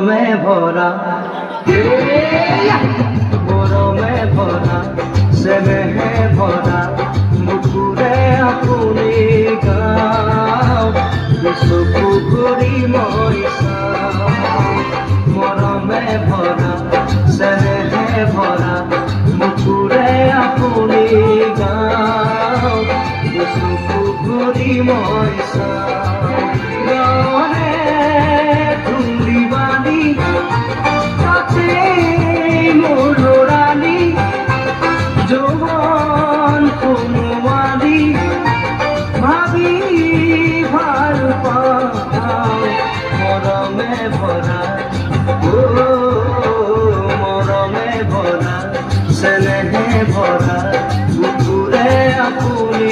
মৰমে ভৰা মৰমে ভৰা স্নেহে ভৰা মুকুৰে আপুনি গাও বিশ্বপুখুৰী মই চাওঁ মৰমে ভৰা স্নেহে ভৰা মুকুৰে আপুনি গাও বিশ্বপুখুৰী মই চাওঁ গাঁৱৰে ধূলি বালি তাতে মোৰ ল'ৰালি যৌৱন কোমোৱালি ভাবি ভাল পাওঁ মৰমে ভৰা মৰমে ভৰা স্নেহে ভৰা বুকুৰে আপুনি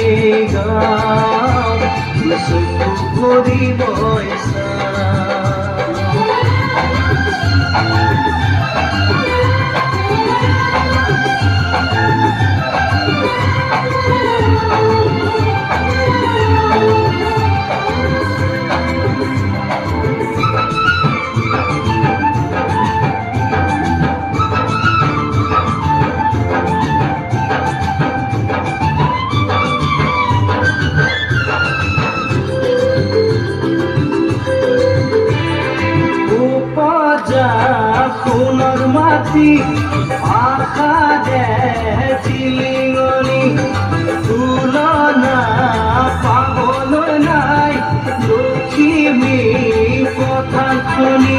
গাওঁ চকুৰি মই সোণৰ মাটি আশা দে চিলিঙনি তুলনা পাবলৈ নাই লখিমী কথাখনি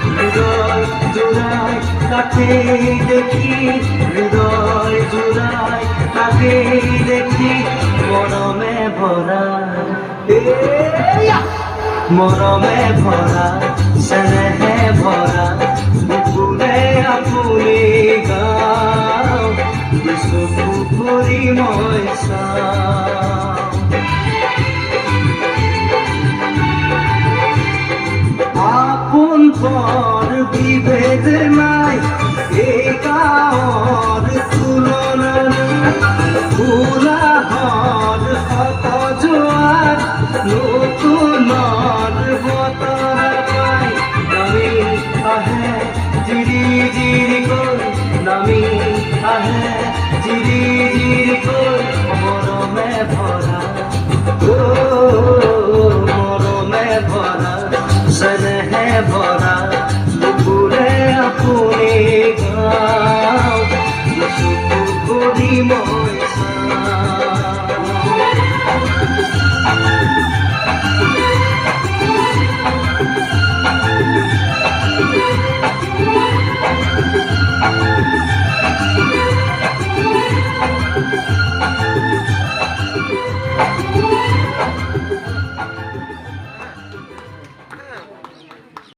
হৃদয় জোৰাই তাকেই দেখি হৃদয় জোৰাই তাকেই দেখি মৰমে ভৰা মৰমে ভৰা স্নেহে ভৰা বুকুৰে আপুনি গাওঁ বিশ্বপুখুৰী মই চাওঁ